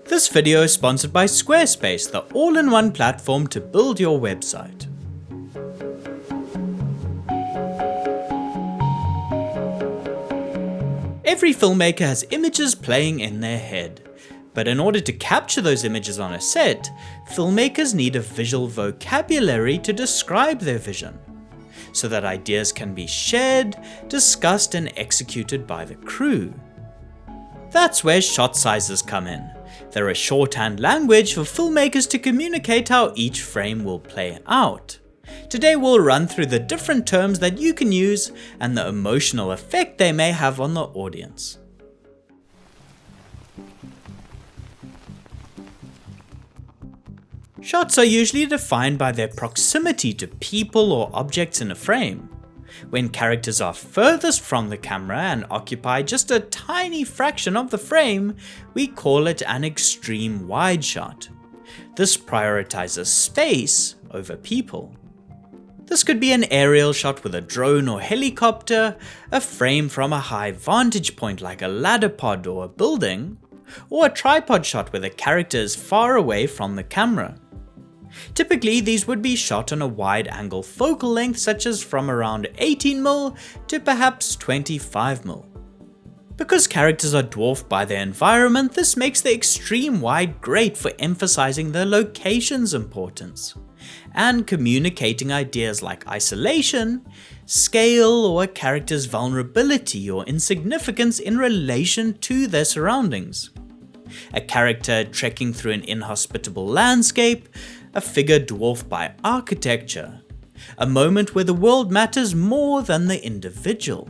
This video is sponsored by Squarespace, the all-in-one platform to build your website. Every filmmaker has images playing in their head, but in order to capture those images on a set, filmmakers need a visual vocabulary to describe their vision, so that ideas can be shared, discussed, and executed by the crew. That's where shot sizes come in. They're a shorthand language for filmmakers to communicate how each frame will play out. Today we'll run through the different terms that you can use and the emotional effect they may have on the audience. Shots are usually defined by their proximity to people or objects in a frame. When characters are furthest from the camera and occupy just a tiny fraction of the frame, we call it an extreme wide shot. This prioritizes space over people. This could be an aerial shot with a drone or helicopter, a frame from a high vantage point like a ladder pod or a building, or a tripod shot where the character is far away from the camera. Typically, these would be shot on a wide-angle focal length such as from around 18mm to perhaps 25mm. Because characters are dwarfed by their environment, this makes the extreme wide great for emphasizing the location's importance and communicating ideas like isolation, scale, or a character's vulnerability or insignificance in relation to their surroundings. A character trekking through an inhospitable landscape, a figure dwarfed by architecture, a moment where the world matters more than the individual.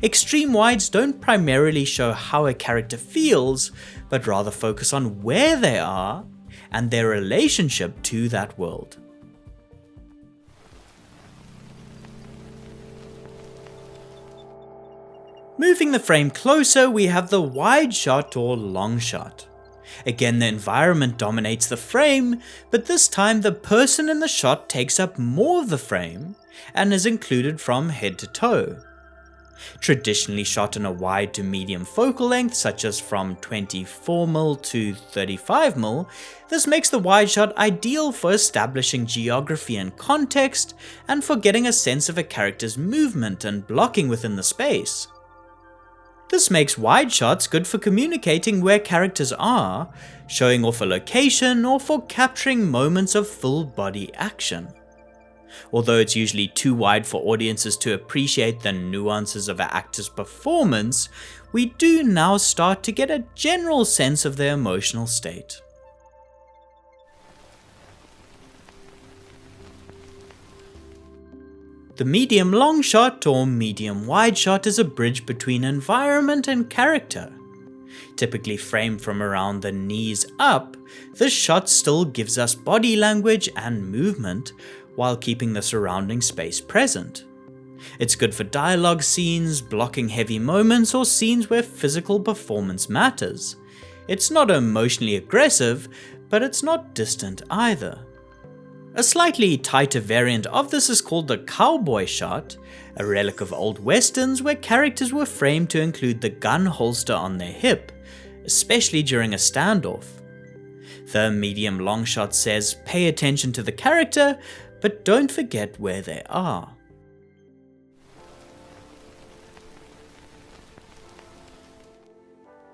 Extreme wides don't primarily show how a character feels, but rather focus on where they are and their relationship to that world. Moving the frame closer, we have the wide shot or long shot. Again, the environment dominates the frame, but this time the person in the shot takes up more of the frame and is included from head to toe. Traditionally shot in a wide to medium focal length, such as from 24mm to 35mm, this makes the wide shot ideal for establishing geography and context, and for getting a sense of a character's movement and blocking within the space. This makes wide shots good for communicating where characters are, showing off a location, or for capturing moments of full body action. Although it's usually too wide for audiences to appreciate the nuances of an actor's performance, we do now start to get a general sense of their emotional state. The medium long shot or medium wide shot is a bridge between environment and character. Typically framed from around the knees up, this shot still gives us body language and movement while keeping the surrounding space present. It's good for dialogue scenes, blocking heavy moments, or scenes where physical performance matters. It's not emotionally aggressive, but it's not distant either. A slightly tighter variant of this is called the cowboy shot, a relic of old westerns where characters were framed to include the gun holster on their hip, especially during a standoff. The medium long shot says pay attention to the character, but don't forget where they are.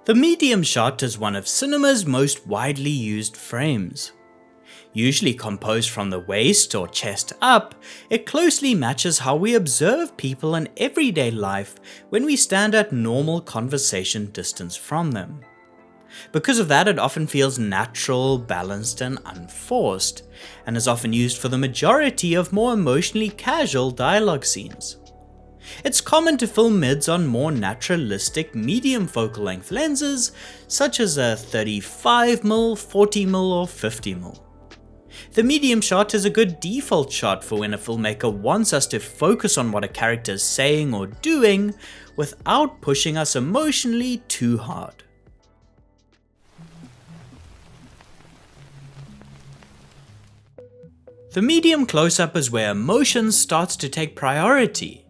The medium shot is one of cinema's most widely used frames. Usually composed from the waist or chest up, it closely matches how we observe people in everyday life when we stand at normal conversation distance from them. Because of that, it often feels natural, balanced, and unforced, and is often used for the majority of more emotionally casual dialogue scenes. It's common to film mids on more naturalistic medium focal length lenses, such as a 35mm, 40mm, or 50mm. The medium shot is a good default shot for when a filmmaker wants us to focus on what a character is saying or doing without pushing us emotionally too hard. The medium close-up is where emotion starts to take priority.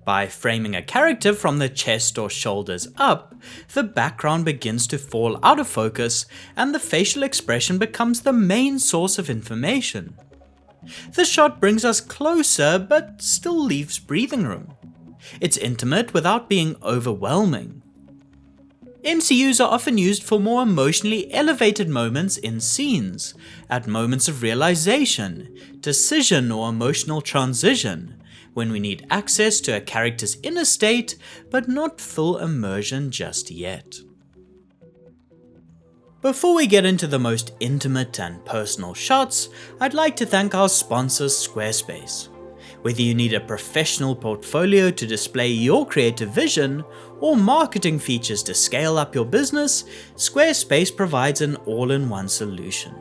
By framing a character from the chest or shoulders up, the background begins to fall out of focus and the facial expression becomes the main source of information. The shot brings us closer but still leaves breathing room. It's intimate without being overwhelming. MCUs are often used for more emotionally elevated moments in scenes, at moments of realization, decision or emotional transition, when we need access to a character's inner state but not full immersion just yet. Before we get into the most intimate and personal shots, I'd like to thank our sponsor Squarespace. Whether you need a professional portfolio to display your creative vision or marketing features to scale up your business, Squarespace provides an all-in-one solution.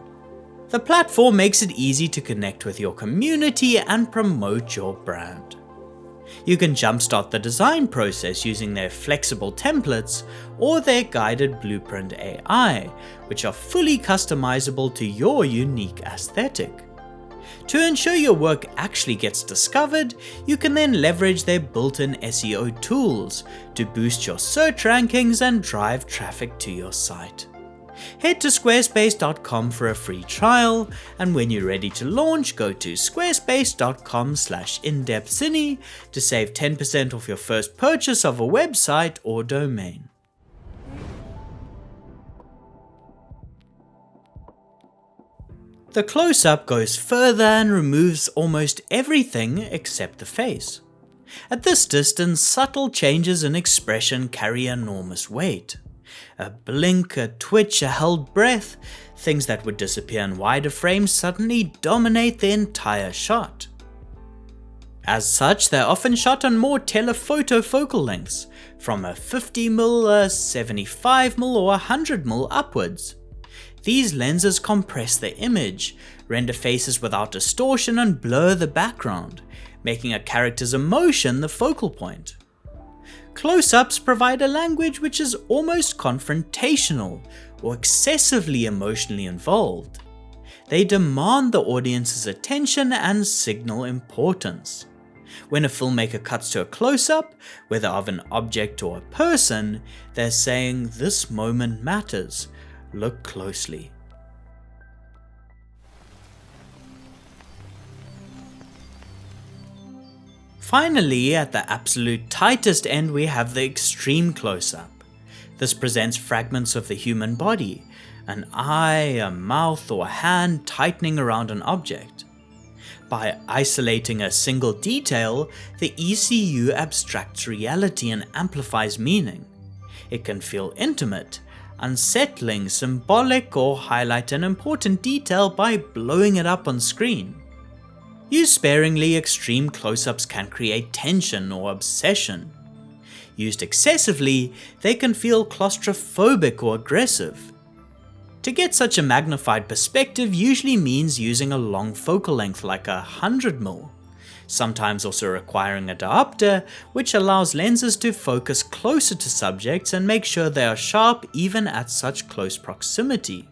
The platform makes it easy to connect with your community and promote your brand. You can jumpstart the design process using their flexible templates or their guided blueprint AI, which are fully customizable to your unique aesthetic. To ensure your work actually gets discovered, you can then leverage their built-in SEO tools to boost your search rankings and drive traffic to your site. Head to squarespace.com for a free trial, and when you're ready to launch, go to squarespace.com/indepthcine to save 10% off your first purchase of a website or domain. The close-up goes further and removes almost everything except the face. At this distance, subtle changes in expression carry enormous weight. A blink, a twitch, a held breath, things that would disappear in wider frames suddenly dominate the entire shot. As such, they're often shot on more telephoto focal lengths, from a 50mm, a 75mm or 100mm upwards. These lenses compress the image, render faces without distortion and blur the background, making a character's emotion the focal point. Close-ups provide a language which is almost confrontational or excessively emotionally involved. They demand the audience's attention and signal importance. When a filmmaker cuts to a close-up, whether of an object or a person, they're saying, "This moment matters. Look closely." Finally, at the absolute tightest end, we have the extreme close-up. This presents fragments of the human body, an eye, a mouth, or a hand tightening around an object. By isolating a single detail, the ECU abstracts reality and amplifies meaning. It can feel intimate, unsettling, symbolic, or highlight an important detail by blowing it up on screen. Used sparingly, extreme close-ups can create tension or obsession. Used excessively, they can feel claustrophobic or aggressive. To get such a magnified perspective usually means using a long focal length like a 100mm, sometimes also requiring a diopter, which allows lenses to focus closer to subjects and make sure they are sharp even at such close proximity.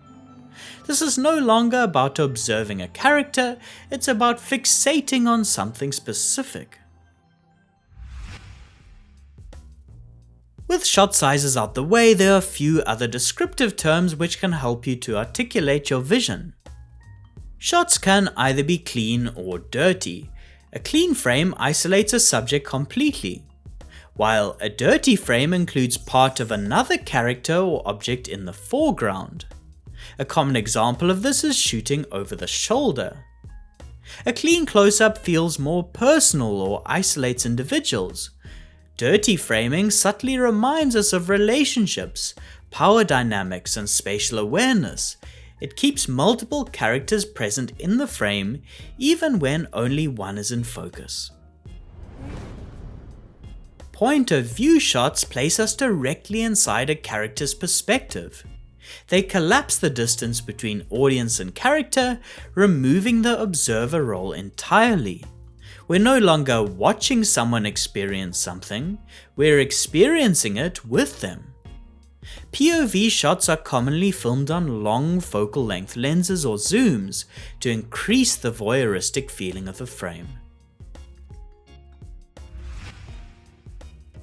This is no longer about observing a character, it's about fixating on something specific. With shot sizes out the way, there are a few other descriptive terms which can help you to articulate your vision. Shots can either be clean or dirty. A clean frame isolates a subject completely, while a dirty frame includes part of another character or object in the foreground. A common example of this is shooting over the shoulder. A clean close-up feels more personal or isolates individuals. Dirty framing subtly reminds us of relationships, power dynamics, and spatial awareness. It keeps multiple characters present in the frame, even when only one is in focus. Point of view shots place us directly inside a character's perspective. They collapse the distance between audience and character, removing the observer role entirely. We're no longer watching someone experience something, we're experiencing it with them. POV shots are commonly filmed on long focal length lenses or zooms to increase the voyeuristic feeling of the frame.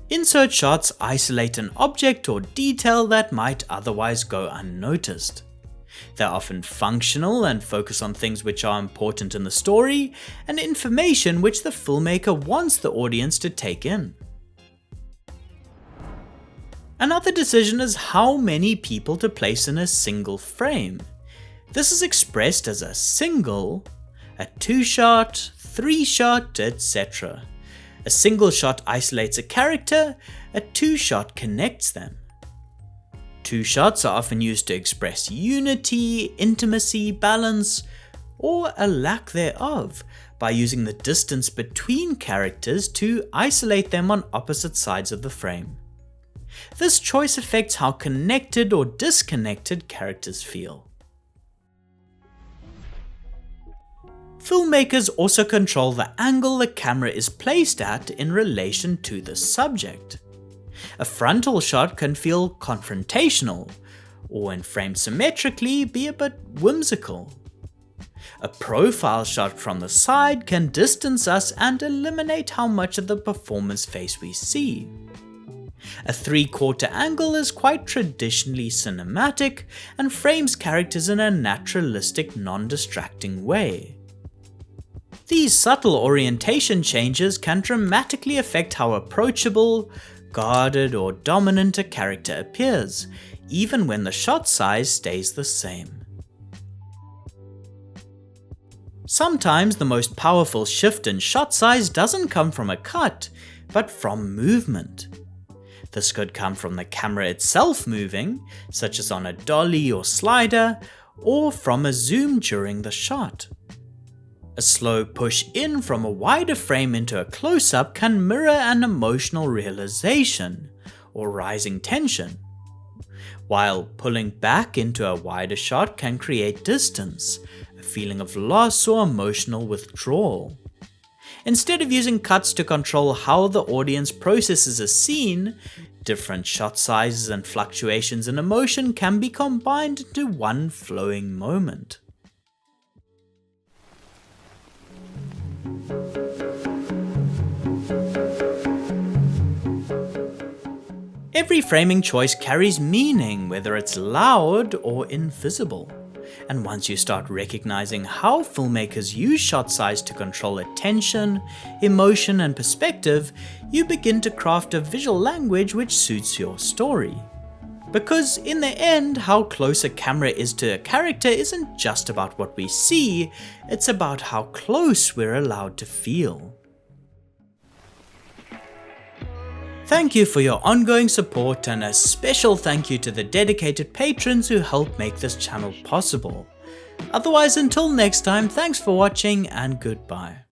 Insert shots isolate an object or detail that might otherwise go unnoticed. They're often functional and focus on things which are important in the story and information which the filmmaker wants the audience to take in. Another decision is how many people to place in a single frame. This is expressed as a single, a 2-shot, 3-shot, etc. A single shot isolates a character, a 2-shot connects them. 2 shots are often used to express unity, intimacy, balance, or a lack thereof by using the distance between characters to isolate them on opposite sides of the frame. This choice affects how connected or disconnected characters feel. Filmmakers also control the angle the camera is placed at in relation to the subject. A frontal shot can feel confrontational, or when framed symmetrically, be a bit whimsical. A profile shot from the side can distance us and eliminate how much of the performer's face we see. A 3/4 angle is quite traditionally cinematic and frames characters in a naturalistic, non-distracting way. These subtle orientation changes can dramatically affect how approachable, guarded, or dominant a character appears, even when the shot size stays the same. Sometimes the most powerful shift in shot size doesn't come from a cut, but from movement. This could come from the camera itself moving, such as on a dolly or slider, or from a zoom during the shot. A slow push in from a wider frame into a close-up can mirror an emotional realization, or rising tension, while pulling back into a wider shot can create distance, a feeling of loss or emotional withdrawal. Instead of using cuts to control how the audience processes a scene, different shot sizes and fluctuations in emotion can be combined into one flowing moment. Every framing choice carries meaning, whether it's loud or invisible. And once you start recognizing how filmmakers use shot size to control attention, emotion, and perspective, you begin to craft a visual language which suits your story. Because in the end, how close a camera is to a character isn't just about what we see, it's about how close we're allowed to feel. Thank you for your ongoing support, and a special thank you to the dedicated patrons who help make this channel possible. Otherwise, until next time, thanks for watching and goodbye.